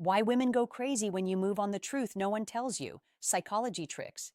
Why women go crazy when you move on the truth no one tells you. Psychology tricks.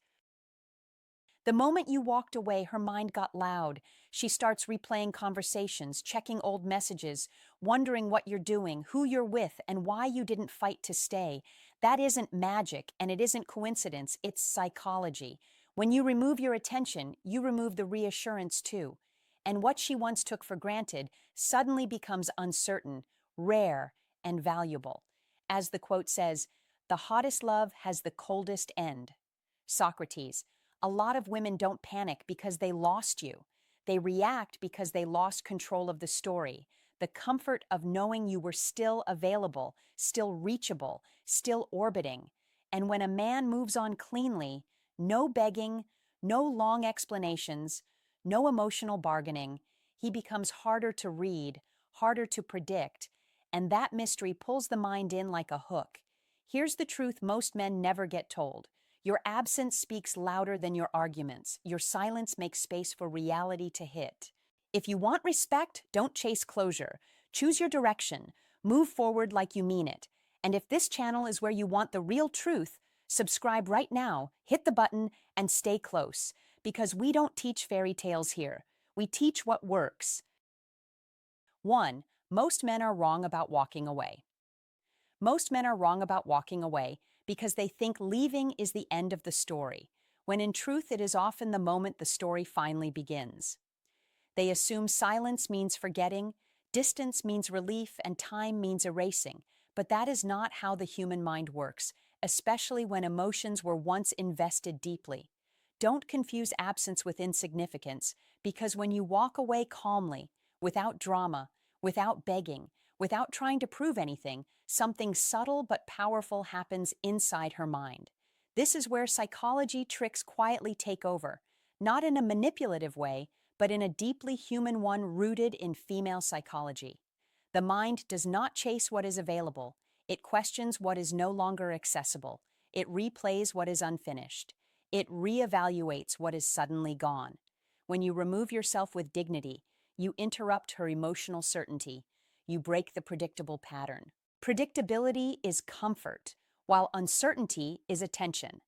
The moment you walked away, her mind got loud. She starts replaying conversations, checking old messages, wondering what you're doing, who you're with, and why you didn't fight to stay. That isn't magic, and it isn't coincidence, it's psychology. When you remove your attention, you remove the reassurance too. And what she once took for granted suddenly becomes uncertain, rare, and valuable. As the quote says, "The hottest love has the coldest end." Socrates. A lot of women don't panic because they lost you. They react because they lost control of the story, the comfort of knowing you were still available, still reachable, still orbiting. And when a man moves on cleanly, no begging, no long explanations, no emotional bargaining, he becomes harder to read, harder to predict, and that mystery pulls the mind in like a hook. Here's the truth most men never get told. Your absence speaks louder than your arguments. Your silence makes space for reality to hit. If you want respect, don't chase closure. Choose your direction. Move forward like you mean it. And if this channel is where you want the real truth, subscribe right now, hit the button, and stay close. Because we don't teach fairy tales here. We teach what works. 1. Most men are wrong about walking away. Most men are wrong about walking away because they think leaving is the end of the story, when in truth it is often the moment the story finally begins. They assume silence means forgetting, distance means relief, and time means erasing, but that is not how the human mind works, especially when emotions were once invested deeply. Don't confuse absence with insignificance, because when you walk away calmly, without drama, without begging, without trying to prove anything, something subtle but powerful happens inside her mind. This is where psychology tricks quietly take over, not in a manipulative way, but in a deeply human one rooted in female psychology. The mind does not chase what is available. It questions what is no longer accessible. It replays what is unfinished. It reevaluates what is suddenly gone. When you remove yourself with dignity, you interrupt her emotional certainty. You break the predictable pattern. Predictability is comfort, while uncertainty is attention.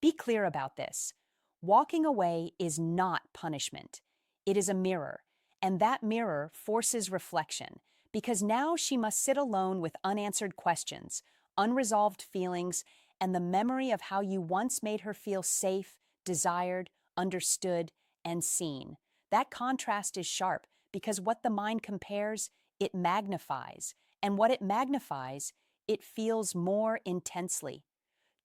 Be clear about this. Walking away is not punishment. It is a mirror, and that mirror forces reflection, because now she must sit alone with unanswered questions, unresolved feelings, and the memory of how you once made her feel safe, desired, understood, and seen. That contrast is sharp, because what the mind compares, it magnifies, and what it magnifies, it feels more intensely.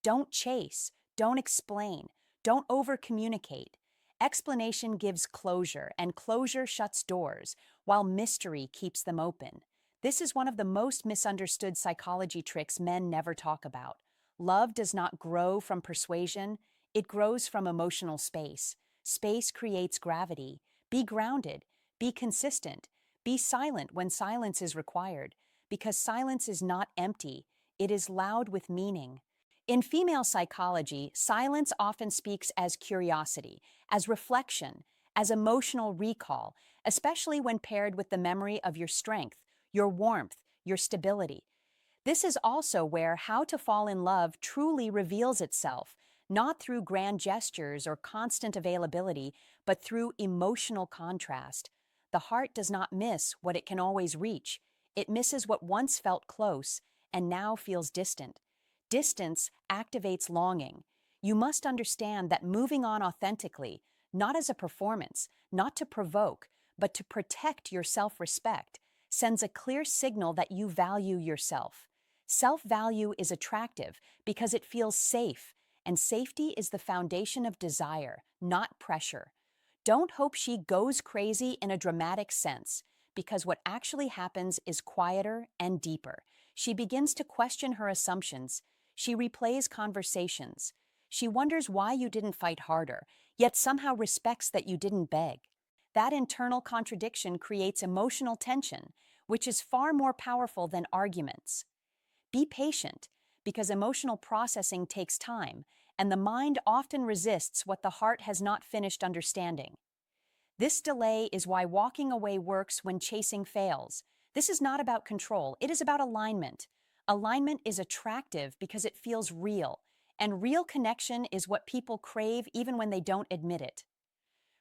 Don't chase, don't explain, don't over-communicate. Explanation gives closure, and closure shuts doors, while mystery keeps them open. This is one of the most misunderstood psychology tricks men never talk about. Love does not grow from persuasion, it grows from emotional space. Space creates gravity. Be grounded, be consistent, be silent when silence is required, because silence is not empty, it is loud with meaning. In female psychology, silence often speaks as curiosity, as reflection, as emotional recall, especially when paired with the memory of your strength, your warmth, your stability. This is also where how to fall in love truly reveals itself, not through grand gestures or constant availability, but through emotional contrast. The heart does not miss what it can always reach. It misses what once felt close and now feels distant. Distance activates longing. You must understand that moving on authentically, not as a performance, not to provoke, but to protect your self-respect, sends a clear signal that you value yourself. Self-value is attractive because it feels safe, and safety is the foundation of desire, not pressure. Don't hope she goes crazy in a dramatic sense, because what actually happens is quieter and deeper. She begins to question her assumptions. She replays conversations. She wonders why you didn't fight harder, yet somehow respects that you didn't beg. That internal contradiction creates emotional tension, which is far more powerful than arguments. Be patient, because emotional processing takes time, and the mind often resists what the heart has not finished understanding. This delay is why walking away works when chasing fails. This is not about control, it is about alignment. Alignment is attractive because it feels real, and real connection is what people crave even when they don't admit it.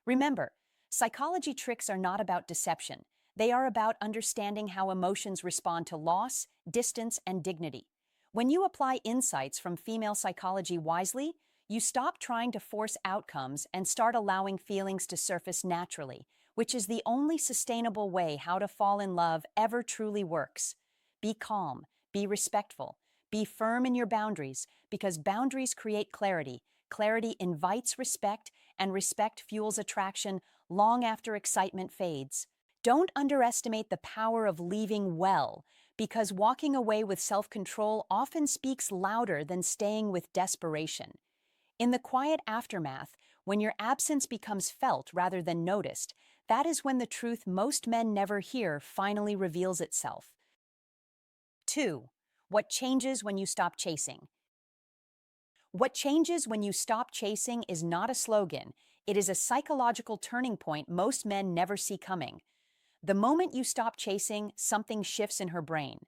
Remember, psychology tricks are not about deception. They are about understanding how emotions respond to loss, distance, and dignity. When you apply insights from female psychology wisely, you stop trying to force outcomes and start allowing feelings to surface naturally, which is the only sustainable way how to fall in love ever truly works. Be calm, be respectful, be firm in your boundaries, because boundaries create clarity. Clarity invites respect, and respect fuels attraction long after excitement fades. Don't underestimate the power of leaving well, because walking away with self-control often speaks louder than staying with desperation. In the quiet aftermath, when your absence becomes felt rather than noticed, that is when the truth most men never hear finally reveals itself. 2. What changes when you stop chasing? What changes when you stop chasing is not a slogan. It is a psychological turning point most men never see coming. The moment you stop chasing, something shifts in her brain.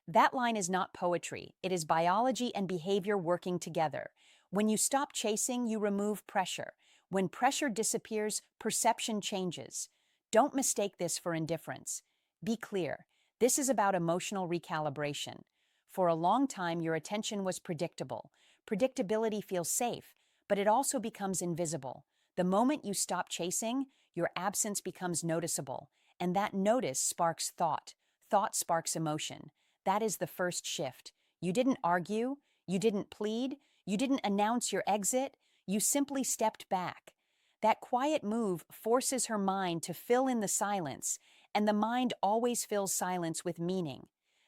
That line is not poetry. It is biology and behavior working together. When you stop chasing, you remove pressure. When pressure disappears, perception changes. Don't mistake this for indifference. Be clear. This is about emotional recalibration. For a long time, your attention was predictable. Predictability feels safe, but it also becomes invisible. The moment you stop chasing, your absence becomes noticeable, and that notice sparks thought. Thought sparks emotion. That is the first shift. You didn't argue, you didn't plead, you didn't announce your exit, you simply stepped back. That quiet move forces her mind to fill in the silence, and the mind always fills silence with meaning.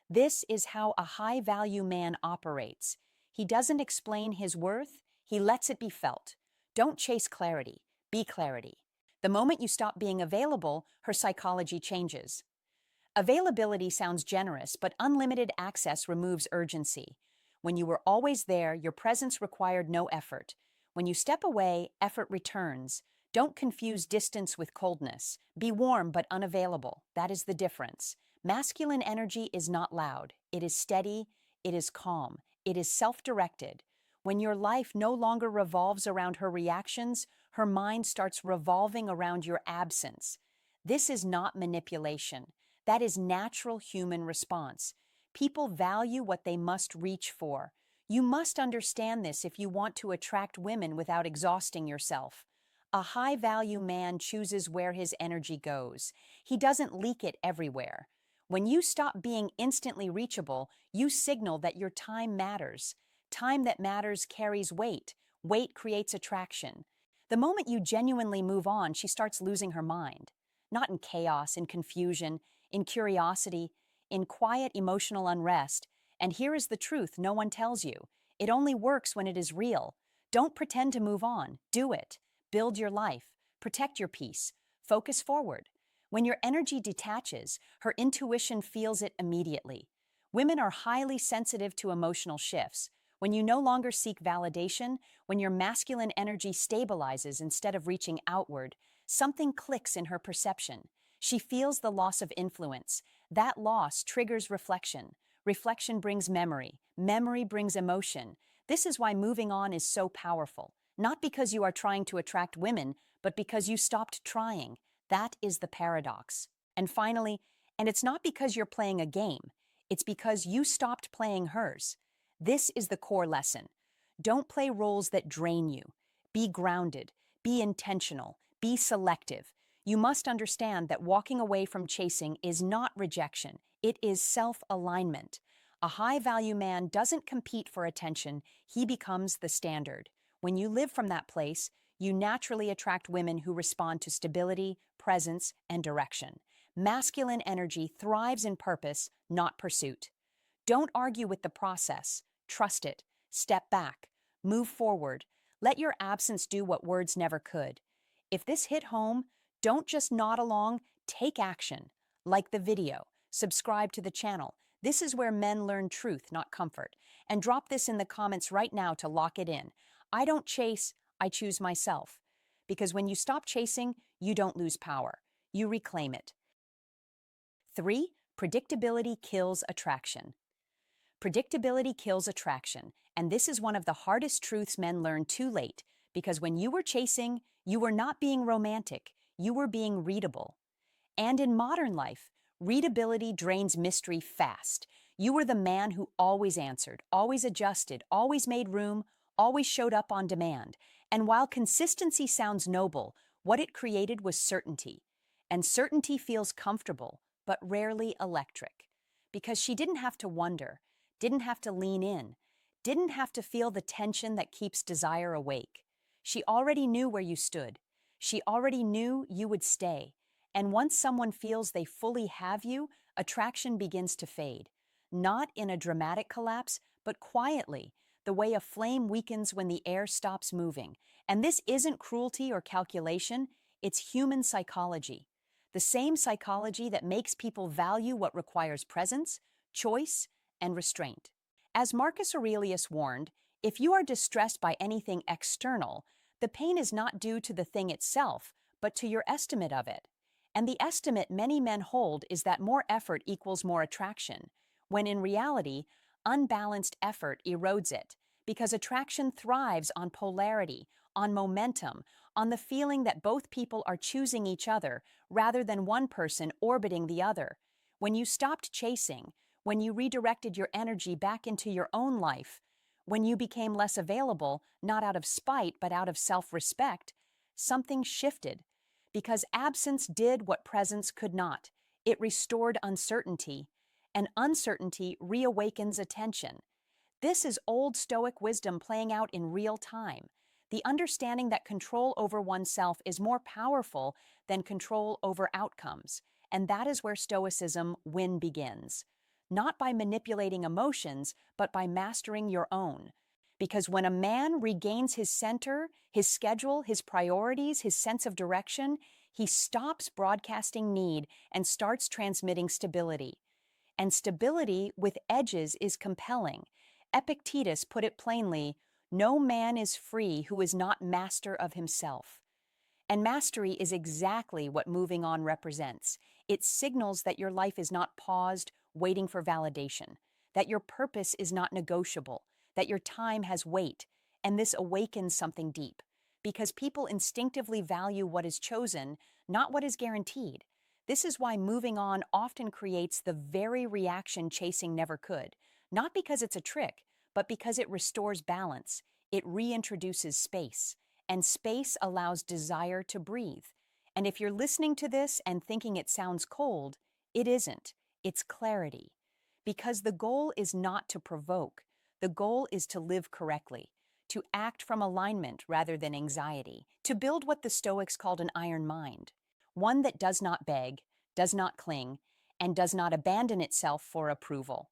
This is how a high-value man operates. He doesn't explain his worth, he lets it be felt. Don't chase clarity, be clarity. The moment you stop being available, her psychology changes. Availability sounds generous, but unlimited access removes urgency. When you were always there, your presence required no effort. When you step away, effort returns. Don't confuse distance with coldness. Be warm but unavailable. That is the difference. Masculine energy is not loud. It is steady. It is calm. It is self-directed. When your life no longer revolves around her reactions, her mind starts revolving around your absence. This is not manipulation. That is natural human response. People value what they must reach for. You must understand this if you want to attract women without exhausting yourself. A high-value man chooses where his energy goes. He doesn't leak it everywhere. When you stop being instantly reachable, you signal that your time matters. Time that matters carries weight. Weight creates attraction. The moment you genuinely move on, she starts losing her mind. Not in chaos, in confusion, in curiosity, in quiet emotional unrest. And here is the truth no one tells you. It only works when it is real. Don't pretend to move on. Do it. Build your life. Protect your peace. Focus forward. When your energy detaches, her intuition feels it immediately. Women are highly sensitive to emotional shifts. When you no longer seek validation, when your masculine energy stabilizes instead of reaching outward, something clicks in her perception. She feels the loss of influence. That loss triggers reflection. Reflection brings memory. Memory brings emotion. This is why moving on is so powerful. Not because you are trying to attract women, but because you stopped trying. That is the paradox. And finally, and it's not because you're playing a game, it's because you stopped playing hers. This is the core lesson. Don't play roles that drain you. Be grounded, be intentional, be selective. You must understand that walking away from chasing is not rejection, it is self-alignment. A high-value man doesn't compete for attention, he becomes the standard. When you live from that place, you naturally attract women who respond to stability, presence, and direction. Masculine energy thrives in purpose, not pursuit. Don't argue with the process. Trust it. Step back. Move forward. Let your absence do what words never could. If this hit home, don't just nod along, take action. Like the video. Subscribe to the channel. This is where men learn truth, not comfort. And drop this in the comments right now to lock it in. I don't chase, I choose myself. Because when you stop chasing, you don't lose power. You reclaim it. 3. Predictability kills attraction. Predictability kills attraction, and this is one of the hardest truths men learn too late, because when you were chasing, you were not being romantic, you were being readable. And in modern life, readability drains mystery fast. You were the man who always answered, always adjusted, always made room, always showed up on demand. And while consistency sounds noble, what it created was certainty. And certainty feels comfortable, but rarely electric. Because she didn't have to wonder, didn't have to lean in, didn't have to feel the tension that keeps desire awake. She already knew where you stood. She already knew you would stay. And once someone feels they fully have you, attraction begins to fade. Not in a dramatic collapse, but quietly, the way a flame weakens when the air stops moving. And this isn't cruelty or calculation, it's human psychology. The same psychology that makes people value what requires presence, choice, and restraint. As Marcus Aurelius warned, if you are distressed by anything external, the pain is not due to the thing itself, but to your estimate of it. And the estimate many men hold is that more effort equals more attraction, when in reality, unbalanced effort erodes it, because attraction thrives on polarity, on momentum, on the feeling that both people are choosing each other rather than one person orbiting the other. When you stopped chasing, when you redirected your energy back into your own life, when you became less available, not out of spite but out of self-respect, something shifted. Because absence did what presence could not. It restored uncertainty, and uncertainty reawakens attention. This is old Stoic wisdom playing out in real time. The understanding that control over oneself is more powerful than control over outcomes. And that is where Stoicism win begins. Not by manipulating emotions, but by mastering your own. Because when a man regains his center, his schedule, his priorities, his sense of direction, he stops broadcasting need and starts transmitting stability. And stability with edges is compelling. Epictetus put it plainly, no man is free who is not master of himself. And mastery is exactly what moving on represents. It signals that your life is not paused, waiting for validation, that your purpose is not negotiable, that your time has weight, and this awakens something deep. Because people instinctively value what is chosen, not what is guaranteed. This is why moving on often creates the very reaction chasing never could. Not because it's a trick, but because it restores balance. It reintroduces space. And space allows desire to breathe. And if you're listening to this and thinking it sounds cold, it isn't. It's clarity. Because the goal is not to provoke. The goal is to live correctly, to act from alignment rather than anxiety, to build what the Stoics called an iron mind, one that does not beg, does not cling, and does not abandon itself for approval.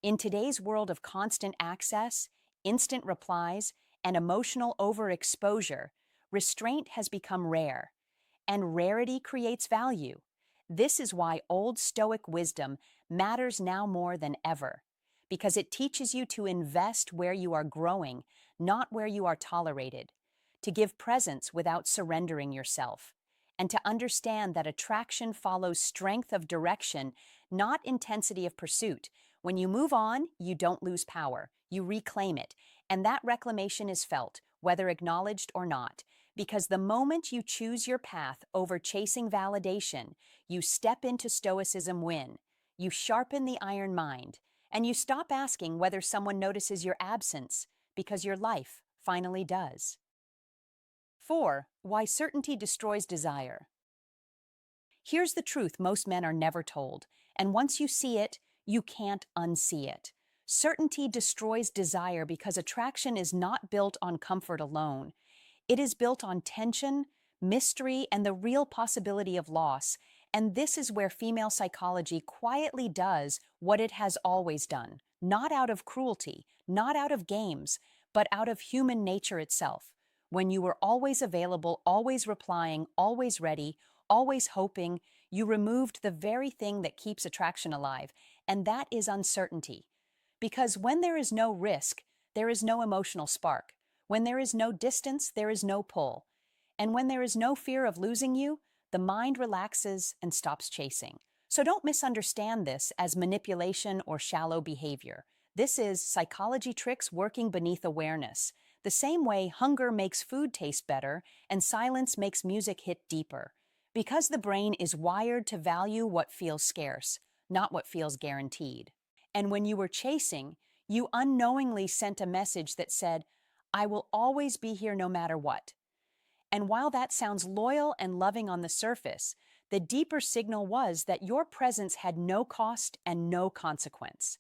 In today's world of constant access, instant replies, and emotional overexposure, restraint has become rare, and rarity creates value. This is why old Stoic wisdom matters now more than ever, because it teaches you to invest where you are growing, not where you are tolerated, to give presence without surrendering yourself, and to understand that attraction follows strength of direction, not intensity of pursuit. When you move on, you don't lose power, you reclaim it, and that reclamation is felt, whether acknowledged or not, because the moment you choose your path over chasing validation, you step into Stoicism win, you sharpen the iron mind, and you stop asking whether someone notices your absence, because your life finally does. 4. Why certainty destroys desire. Here's the truth most men are never told, and once you see it, you can't unsee it. Certainty destroys desire because attraction is not built on comfort alone. It is built on tension, mystery, and the real possibility of loss. And this is where female psychology quietly does what it has always done. Not out of cruelty, not out of games, but out of human nature itself. When you were always available, always replying, always ready, always hoping, you removed the very thing that keeps attraction alive, and that is uncertainty. Because when there is no risk, there is no emotional spark. When there is no distance, there is no pull. And when there is no fear of losing you, the mind relaxes and stops chasing. So don't misunderstand this as manipulation or shallow behavior. This is psychology tricks working beneath awareness, the same way hunger makes food taste better and silence makes music hit deeper. Because the brain is wired to value what feels scarce, not what feels guaranteed. And when you were chasing, you unknowingly sent a message that said, I will always be here no matter what. And while that sounds loyal and loving on the surface, the deeper signal was that your presence had no cost and no consequence.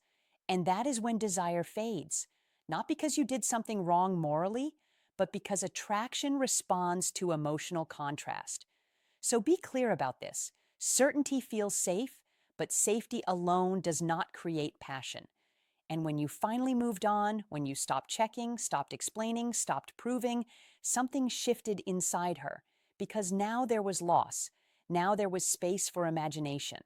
And that is when desire fades, not because you did something wrong morally, but because attraction responds to emotional contrast. So be clear about this. Certainty feels safe, but safety alone does not create passion. And when you finally moved on, when you stopped checking, stopped explaining, stopped proving, something shifted inside her. Because now there was loss. Now there was space for imagination.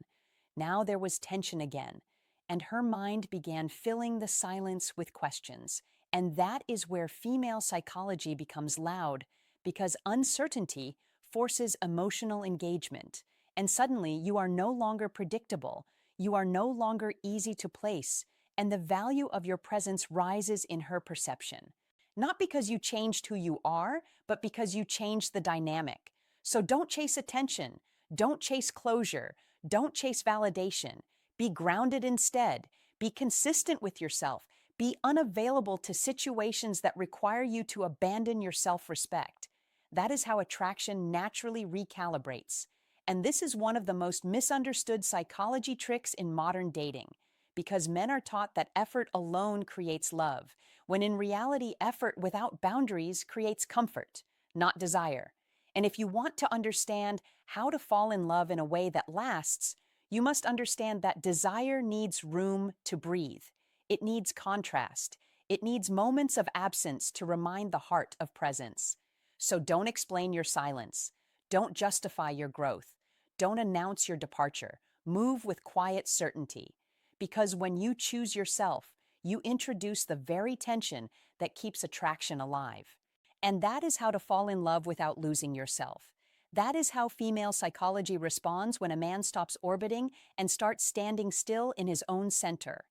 Now there was tension again. And her mind began filling the silence with questions. And that is where female psychology becomes loud, because uncertainty forces emotional engagement. And suddenly you are no longer predictable. You are no longer easy to place, and the value of your presence rises in her perception. Not because you changed who you are, but because you changed the dynamic. So don't chase attention, don't chase closure, don't chase validation. Be grounded instead. Be consistent with yourself. Be unavailable to situations that require you to abandon your self-respect. That is how attraction naturally recalibrates. And this is one of the most misunderstood psychology tricks in modern dating, because men are taught that effort alone creates love, when in reality, effort without boundaries creates comfort, not desire. And if you want to understand how to fall in love in a way that lasts, you must understand that desire needs room to breathe. It needs contrast. It needs moments of absence to remind the heart of presence. So don't explain your silence. Don't justify your growth. Don't announce your departure. Move with quiet certainty. Because when you choose yourself, you introduce the very tension that keeps attraction alive. And that is how to fall in love without losing yourself. That is how female psychology responds when a man stops orbiting and starts standing still in his own center.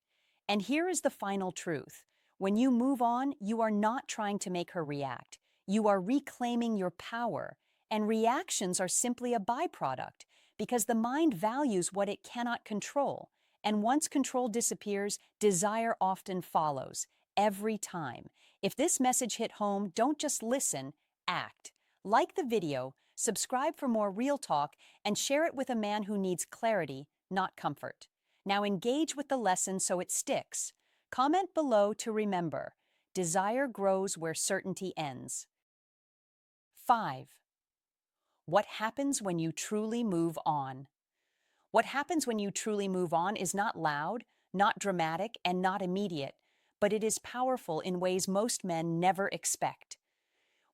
And here is the final truth. When you move on, you are not trying to make her react. You are reclaiming your power, and reactions are simply a byproduct, because the mind values what it cannot control. And once control disappears, desire often follows, every time. If this message hit home, don't just listen, act. Like the video, subscribe for more real talk, and share it with a man who needs clarity, not comfort. Now engage with the lesson so it sticks. Comment below to remember. Desire grows where certainty ends. 5. What happens when you truly move on? What happens when you truly move on is not loud, not dramatic, and not immediate, but it is powerful in ways most men never expect.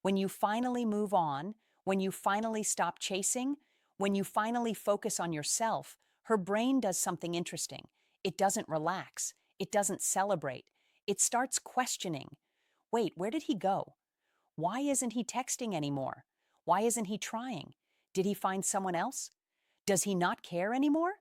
When you finally move on, when you finally stop chasing, when you finally focus on yourself, her brain does something interesting. It doesn't relax. It doesn't celebrate. It starts questioning. Wait, where did he go? Why isn't he texting anymore? Why isn't he trying? Did he find someone else? Does he not care anymore?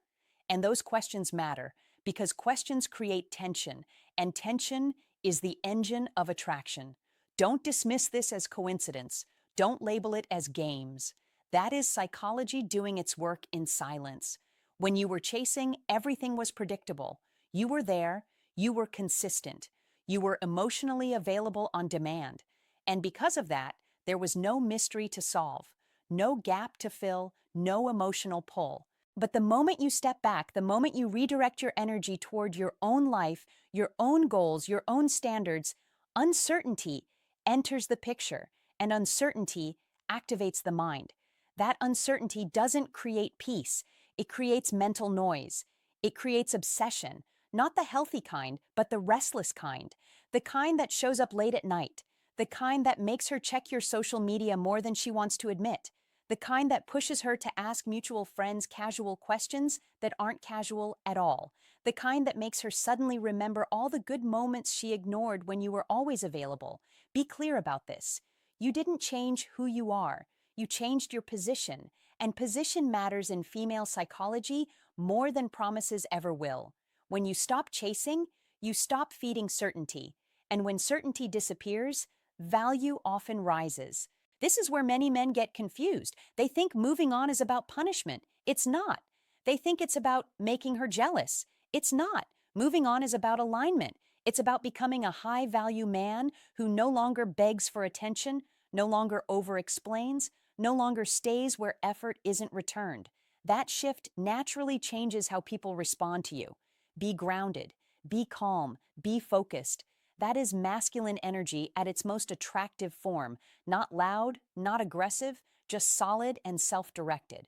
And those questions matter, because questions create tension, and tension is the engine of attraction. Don't dismiss this as coincidence. Don't label it as games. That is psychology doing its work in silence. When you were chasing, everything was predictable. You were there, you were consistent, you were emotionally available on demand. And because of that, there was no mystery to solve, no gap to fill, no emotional pull. But the moment you step back, the moment you redirect your energy toward your own life, your own goals, your own standards, uncertainty enters the picture, and uncertainty activates the mind. That uncertainty doesn't create peace. It creates mental noise. It creates obsession, not the healthy kind, but the restless kind, the kind that shows up late at night, the kind that makes her check your social media more than she wants to admit, the kind that pushes her to ask mutual friends casual questions that aren't casual at all, the kind that makes her suddenly remember all the good moments she ignored when you were always available. Be clear about this. You didn't change who you are. You changed your position, and position matters in female psychology more than promises ever will. When you stop chasing, You stop feeding certainty, and when certainty disappears, value often rises. This is where many men get confused. They think moving on is about punishment. It's not. They think it's about making her jealous. It's not. Moving on is about alignment. It's about becoming a high-value man who no longer begs for attention, no longer over-explains, no longer stays where effort isn't returned. That shift naturally changes how people respond to you. Be grounded, be calm, be focused. That is masculine energy at its most attractive form, not loud, not aggressive, just solid and self-directed.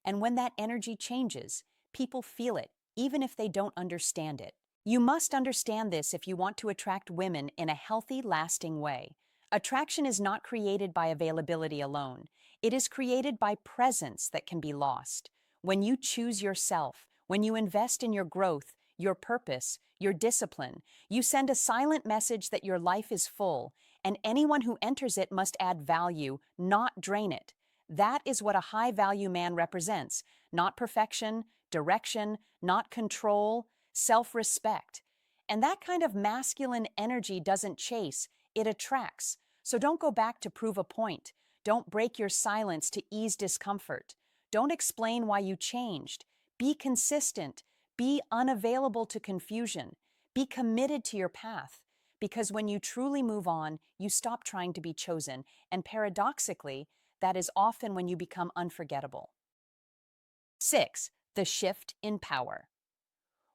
And when that energy changes, people feel it, even if they don't understand it. You must understand this if you want to attract women in a healthy, lasting way. Attraction is not created by availability alone. It is created by presence that can be lost. When you choose yourself, when you invest in your growth, your purpose, your discipline, you send a silent message that your life is full, and anyone who enters it must add value, not drain it. That is what a high-value man represents, not perfection, direction, not control, self-respect. And that kind of masculine energy doesn't chase, it attracts. So don't go back to prove a point. Don't break your silence to ease discomfort. Don't explain why you changed. Be consistent. Be unavailable to confusion. Be committed to your path. Because when you truly move on, you stop trying to be chosen. And paradoxically, that is often when you become unforgettable. 6. The shift in power.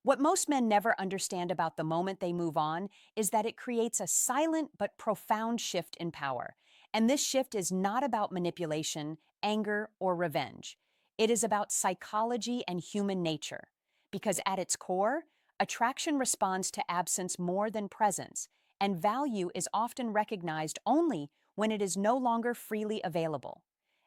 What most men never understand about the moment they move on is that it creates a silent but profound shift in power. And this shift is not about manipulation, anger, or revenge. It is about psychology and human nature. Because at its core, attraction responds to absence more than presence, and value is often recognized only when it is no longer freely available.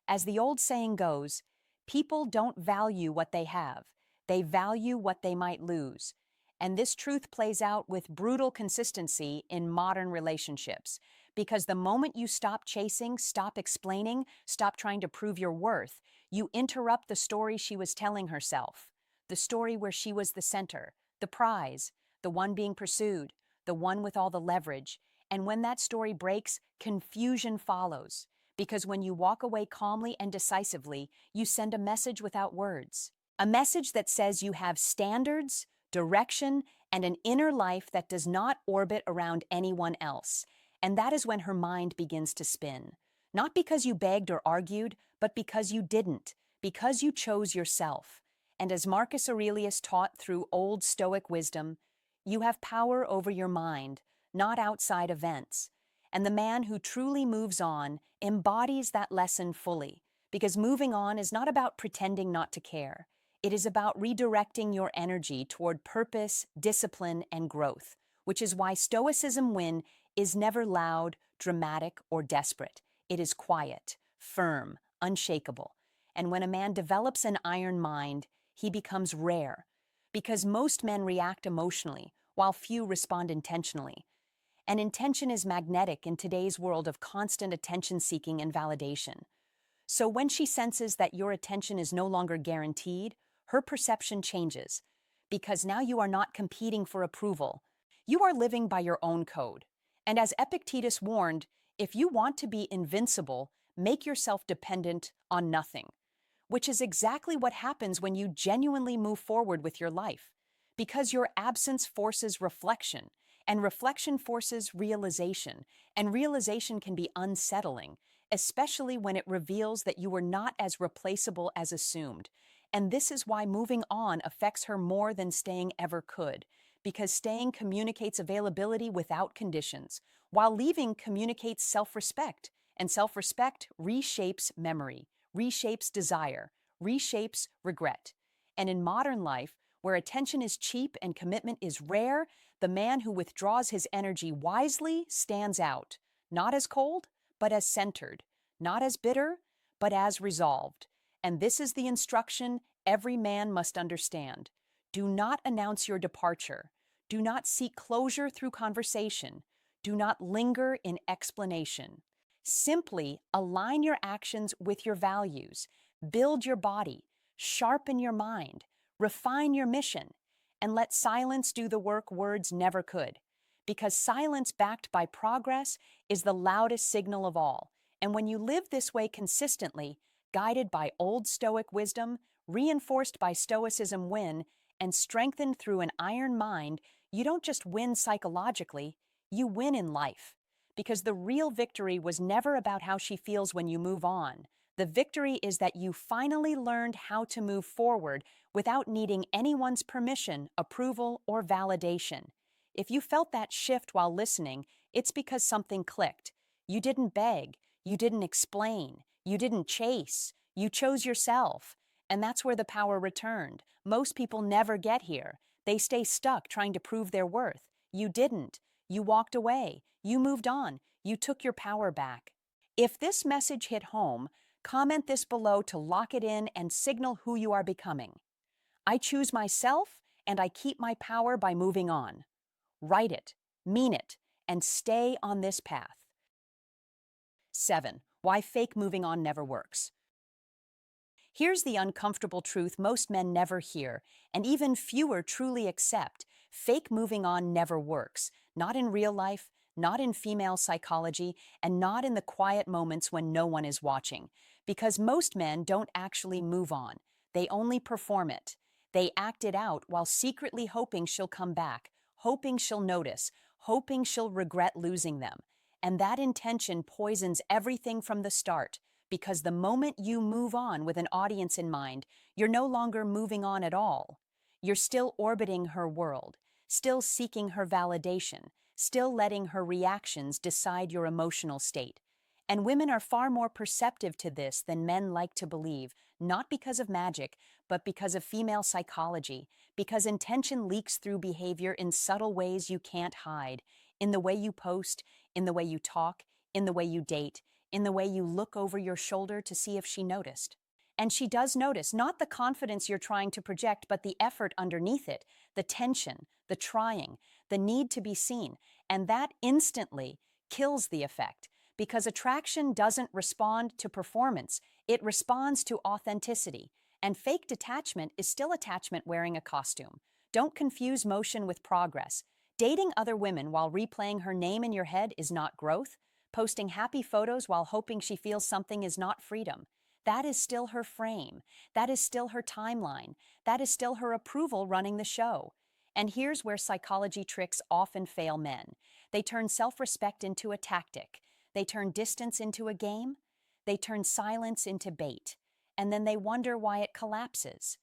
As the old saying goes, people don't value what they have. They value what they might lose. And this truth plays out with brutal consistency in modern relationships. Because the moment you stop chasing, stop explaining, stop trying to prove your worth, you interrupt the story she was telling herself. The story where she was the center, the prize, the one being pursued, the one with all the leverage. And when that story breaks, confusion follows. Because when you walk away calmly and decisively, you send a message without words. A message that says you have standards, direction, and an inner life that does not orbit around anyone else. And that is when her mind begins to spin. Not because you begged or argued, but because you didn't, because you chose yourself. And as Marcus Aurelius taught through Old Stoic wisdom, you have power over your mind, not outside events. And the man who truly moves on embodies that lesson fully, because moving on is not about pretending not to care. It is about redirecting your energy toward purpose, discipline, and growth, which is why Stoicism win is never loud, dramatic, or desperate. It is quiet, firm, unshakable. And when a man develops an iron mind, he becomes rare, because most men react emotionally, while few respond intentionally. And intention is magnetic in today's world of constant attention-seeking and validation. So when she senses that your attention is no longer guaranteed, her perception changes, because now you are not competing for approval. You are living by your own code. And as Epictetus warned, if you want to be invincible, make yourself dependent on nothing. Which is exactly what happens when you genuinely move forward with your life. Because your absence forces reflection, and reflection forces realization, and realization can be unsettling, especially when it reveals that you were not as replaceable as assumed. And this is why moving on affects her more than staying ever could, because staying communicates availability without conditions, while leaving communicates self-respect, and self-respect reshapes memory, reshapes desire, reshapes regret. And in modern life, where attention is cheap and commitment is rare, the man who withdraws his energy wisely stands out, not as cold, but as centered, not as bitter, but as resolved. And this is the instruction every man must understand. Do not announce your departure. Do not seek closure through conversation. Do not linger in explanation. Simply align your actions with your values. Build your body. Sharpen your mind. Refine your mission. and let silence do the work words never could. Because silence backed by progress is the loudest signal of all. And when you live this way consistently, guided by Old Stoic wisdom, reinforced by Stoicism and strengthened through an iron mind, you don't just win psychologically, you win in life. Because the real victory was never about how she feels when you move on. The victory is that you finally learned how to move forward without needing anyone's permission, approval, or validation. If you felt that shift while listening, it's because something clicked. You didn't beg, you didn't explain, you didn't chase, you chose yourself. And that's where the power returned. Most people never get here. They stay stuck trying to prove their worth. You didn't. You walked away. You moved on. You took your power back. If this message hit home, comment this below to lock it in and signal who you are becoming. I choose myself and I keep my power by moving on. Write it, mean it, and stay on this path. 7. Why fake moving on never works. Here's the uncomfortable truth most men never hear, and even fewer truly accept. Fake moving on never works. Not in real life, not in female psychology, and not in the quiet moments when no one is watching. Because most men don't actually move on. They only perform it. They act it out while secretly hoping she'll come back, hoping she'll notice, hoping she'll regret losing them. And that intention poisons everything from the start. Because the moment you move on with an audience in mind, you're no longer moving on at all. You're still orbiting her world, still seeking her validation, still letting her reactions decide your emotional state. And women are far more perceptive to this than men like to believe, not because of magic, but because of female psychology, because intention leaks through behavior in subtle ways you can't hide, in the way you post, in the way you talk, in the way you date, in the way you look over your shoulder to see if she noticed. And she does notice, not the confidence you're trying to project, but the effort underneath it, the tension, the trying, the need to be seen. And that instantly kills the effect, because attraction doesn't respond to performance, it responds to authenticity. And fake detachment is still attachment wearing a costume. Don't confuse motion with progress. Dating other women while replaying her name in your head is not growth. Posting happy photos while hoping she feels something is not freedom. That is still her frame. That is still her timeline. That is still her approval running the show. And here's where psychology tricks often fail men. They turn self-respect into a tactic. They turn distance into a game. They turn silence into bait. And then they wonder why it collapses.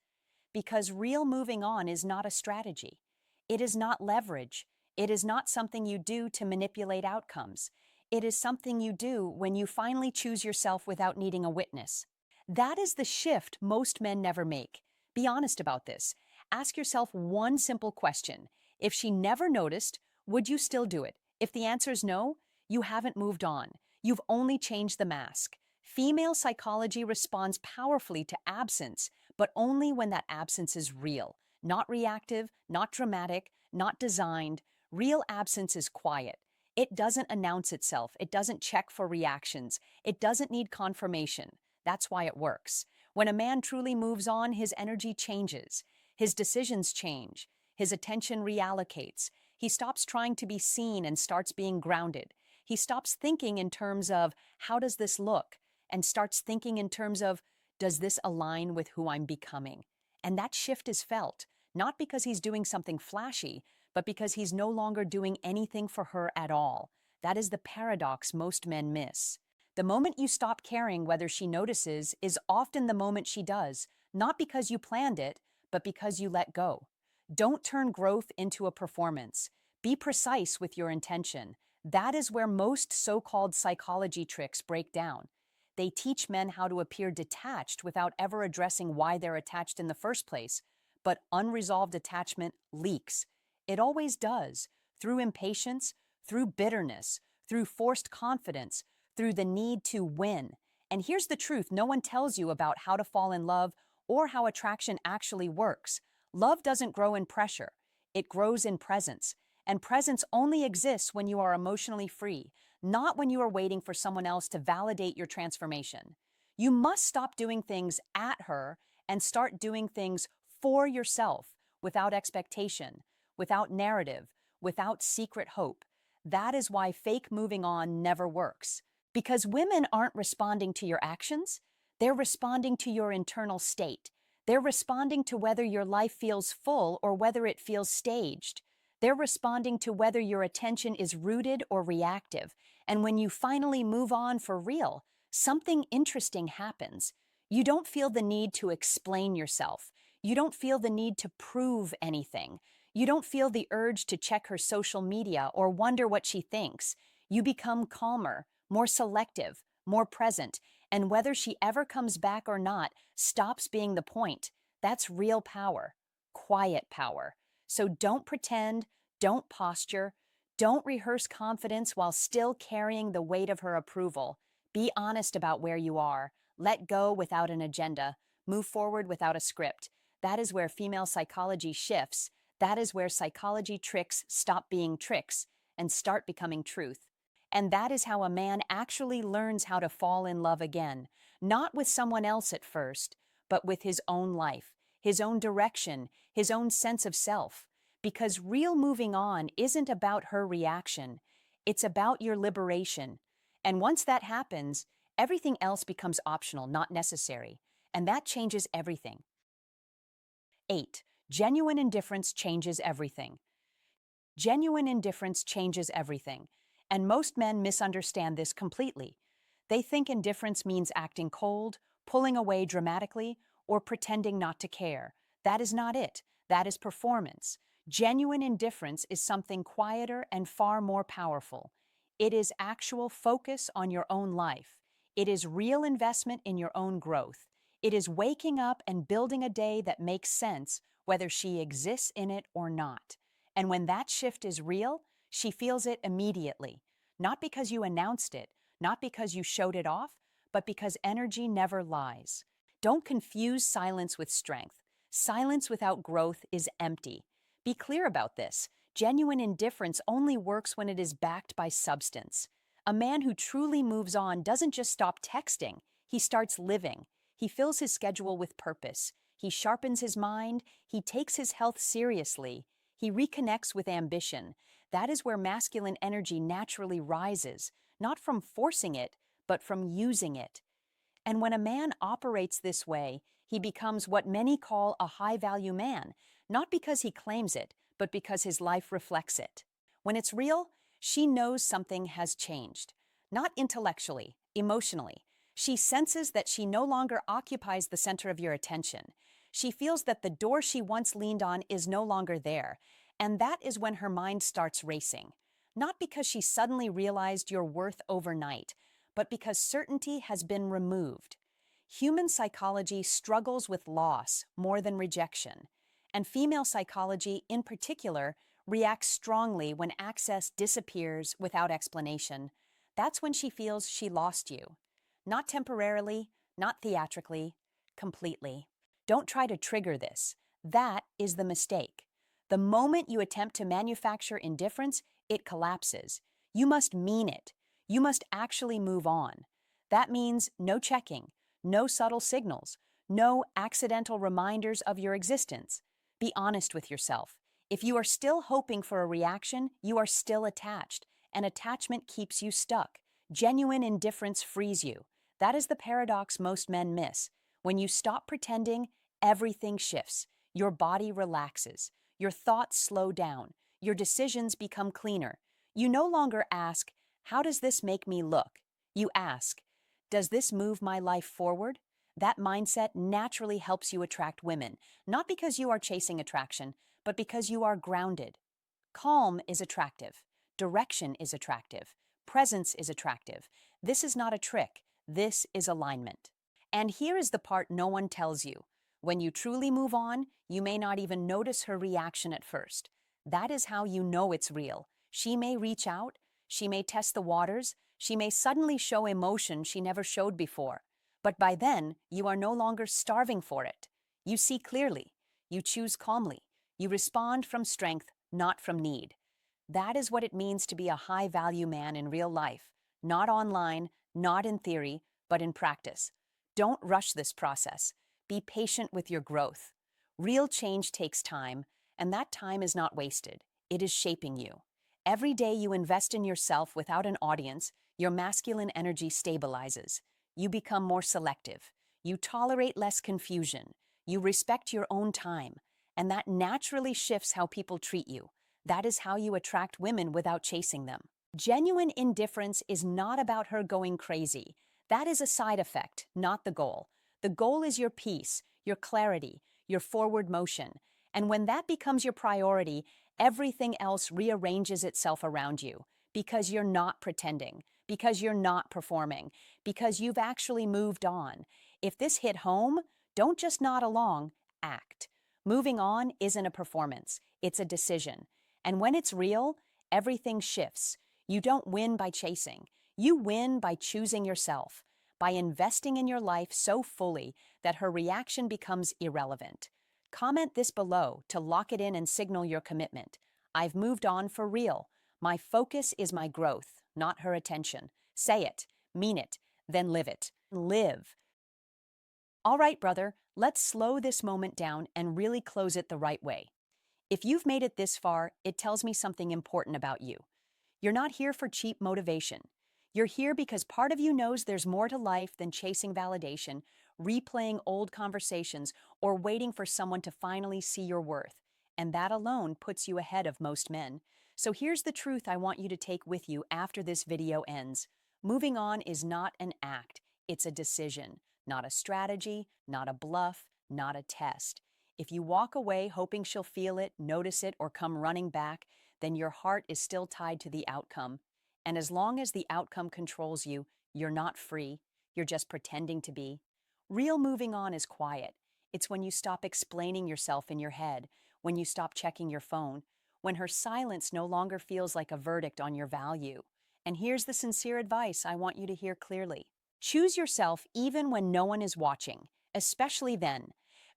Because real moving on is not a strategy. It is not leverage. It is not something you do to manipulate outcomes. It is something you do when you finally choose yourself without needing a witness. That is the shift most men never make. Be honest about this. Ask yourself one simple question. If she never noticed, would you still do it? If the answer is no, you haven't moved on. You've only changed the mask. Female psychology responds powerfully to absence, but only when that absence is real. Not reactive, not dramatic, not designed. Real absence is quiet. It doesn't announce itself. It doesn't check for reactions. It doesn't need confirmation. That's why it works. When a man truly moves on, his energy changes. His decisions change. His attention reallocates. He stops trying to be seen and starts being grounded. He stops thinking in terms of, how does this look? And starts thinking in terms of, does this align with who I'm becoming? And that shift is felt, not because he's doing something flashy, but because he's no longer doing anything for her at all. That is the paradox most men miss. The moment you stop caring whether she notices is often the moment she does, not because you planned it, but because you let go. Don't turn growth into a performance. Be precise with your intention. That is where most so-called psychology tricks break down. They teach men how to appear detached without ever addressing why they're attached in the first place. But unresolved attachment leaks. It always does, through impatience, through bitterness, through forced confidence, through the need to win. And here's the truth no one tells you about how to fall in love or how attraction actually works. Love doesn't grow in pressure. It grows in presence. And presence only exists when you are emotionally free, not when you are waiting for someone else to validate your transformation. You must stop doing things at her and start doing things for yourself. without expectation, without narrative, without secret hope. That is why fake moving on never works. Because women aren't responding to your actions, they're responding to your internal state. They're responding to whether your life feels full or whether it feels staged. They're responding to whether your attention is rooted or reactive. And when you finally move on for real, something interesting happens. You don't feel the need to explain yourself. You don't feel the need to prove anything. You don't feel the urge to check her social media or wonder what she thinks. You become calmer, more selective, more present, and whether she ever comes back or not stops being the point. That's real power, quiet power. So don't pretend, don't posture, don't rehearse confidence while still carrying the weight of her approval. Be honest about where you are. Let go without an agenda. Move forward without a script. That is where female psychology shifts. That is where psychology tricks stop being tricks and start becoming truth. And that is how a man actually learns how to fall in love again, not with someone else at first, but with his own life, his own direction, his own sense of self. Because real moving on isn't about her reaction, it's about your liberation. And once that happens, everything else becomes optional, not necessary. And that changes everything. 8. Genuine indifference changes everything. Genuine indifference changes everything, and most men misunderstand this completely. They think indifference means acting cold, pulling away dramatically, or pretending not to care. That is not it. That is performance. Genuine indifference is something quieter and far more powerful. It is actual focus on your own life. It is real investment in your own growth. It is waking up and building a day that makes sense, whether she exists in it or not. And when that shift is real, she feels it immediately. Not because you announced it, not because you showed it off, but because energy never lies. Don't confuse silence with strength. Silence without growth is empty. Be clear about this. Genuine indifference only works when it is backed by substance. A man who truly moves on doesn't just stop texting, he starts living. He fills his schedule with purpose. He sharpens his mind. He takes his health seriously. He reconnects with ambition. That is where masculine energy naturally rises, not from forcing it, but from using it. And when a man operates this way, he becomes what many call a high-value man, not because he claims it, but because his life reflects it. When it's real, she knows something has changed. Not intellectually, emotionally. She senses that she no longer occupies the center of your attention. She feels that the door she once leaned on is no longer there, and that is when her mind starts racing. Not because she suddenly realized your worth overnight, but because certainty has been removed. Human psychology struggles with loss more than rejection, and female psychology, in particular, reacts strongly when access disappears without explanation. That's when she feels she lost you. Not temporarily, not theatrically, completely. Don't try to trigger this. That is the mistake. The moment you attempt to manufacture indifference, it collapses. You must mean it. You must actually move on. That means no checking, no subtle signals, no accidental reminders of your existence. Be honest with yourself. If you are still hoping for a reaction, you are still attached, and attachment keeps you stuck. Genuine indifference frees you. That is the paradox most men miss. When you stop pretending, everything shifts. Your body relaxes. Your thoughts slow down. Your decisions become cleaner. You no longer ask, "How does this make me look?" You ask, "Does this move my life forward?" That mindset naturally helps you attract women, not because you are chasing attraction, but because you are grounded. Calm is attractive. Direction is attractive. Presence is attractive. This is not a trick. This is alignment. And here is the part no one tells you. When you truly move on, you may not even notice her reaction at first. That is how you know it's real. She may reach out. She may test the waters. She may suddenly show emotion she never showed before. But by then, you are no longer starving for it. You see clearly. You choose calmly. You respond from strength, not from need. That is what it means to be a high-value man in real life, not online, not in theory, but in practice. Don't rush this process. Be patient with your growth. Real change takes time, and that time is not wasted. It is shaping you. Every day you invest in yourself without an audience, your masculine energy stabilizes. You become more selective. You tolerate less confusion. You respect your own time. And that naturally shifts how people treat you. That is how you attract women without chasing them. Genuine indifference is not about her going crazy. That is a side effect, not the goal. The goal is your peace, your clarity, your forward motion. And when that becomes your priority, everything else rearranges itself around you because you're not pretending, because you're not performing, because you've actually moved on. If this hit home, don't just nod along, act. Moving on isn't a performance, it's a decision. And when it's real, everything shifts. You don't win by chasing. You win by choosing yourself, by investing in your life so fully that her reaction becomes irrelevant. Comment this below to lock it in and signal your commitment. I've moved on for real. My focus is my growth, not her attention. Say it, mean it, then live it. Live. All right, brother, let's slow this moment down and really close it the right way. If you've made it this far, it tells me something important about you. You're not here for cheap motivation. You're here because part of you knows there's more to life than chasing validation, replaying old conversations, or waiting for someone to finally see your worth. And that alone puts you ahead of most men. So here's the truth I want you to take with you after this video ends. Moving on is not an act, it's a decision, not a strategy, not a bluff, not a test. If you walk away hoping she'll feel it, notice it, or come running back, then your heart is still tied to the outcome. And as long as the outcome controls you, you're not free. You're just pretending to be. Real moving on is quiet. It's when you stop explaining yourself in your head, when you stop checking your phone, when her silence no longer feels like a verdict on your value. And here's the sincere advice I want you to hear clearly. Choose yourself even when no one is watching, especially then.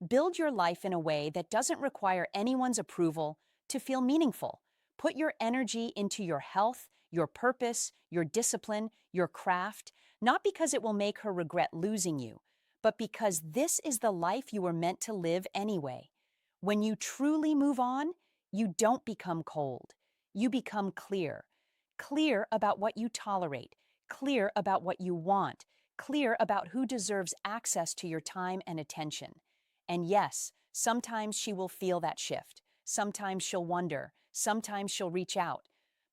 Build your life in a way that doesn't require anyone's approval to feel meaningful. Put your energy into your health, your purpose, your discipline, your craft, not because it will make her regret losing you, but because this is the life you were meant to live anyway. When you truly move on, you don't become cold. You become clear. Clear about what you tolerate, clear about what you want, clear about who deserves access to your time and attention. And yes, sometimes she will feel that shift. Sometimes she'll wonder. Sometimes she'll reach out.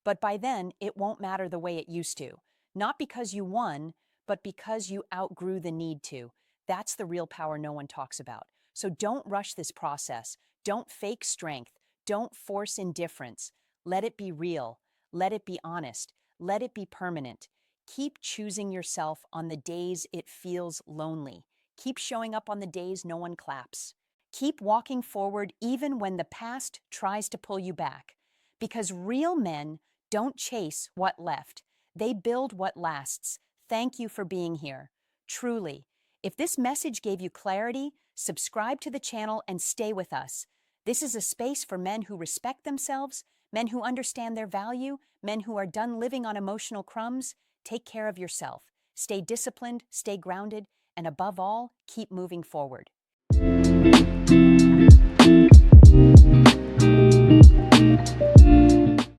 But by then, it won't matter the way it used to. Not because you won, but because you outgrew the need to. That's the real power no one talks about. So don't rush this process. Don't fake strength. Don't force indifference. Let it be real. Let it be honest. Let it be permanent. Keep choosing yourself on the days it feels lonely. Keep showing up on the days no one claps. Keep walking forward even when the past tries to pull you back. Because real men don't chase what left. They build what lasts. Thank you for being here. Truly. If this message gave you clarity, subscribe to the channel and stay with us. This is a space for men who respect themselves, men who understand their value, men who are done living on emotional crumbs. Take care of yourself. Stay disciplined, stay grounded, and above all, keep moving forward.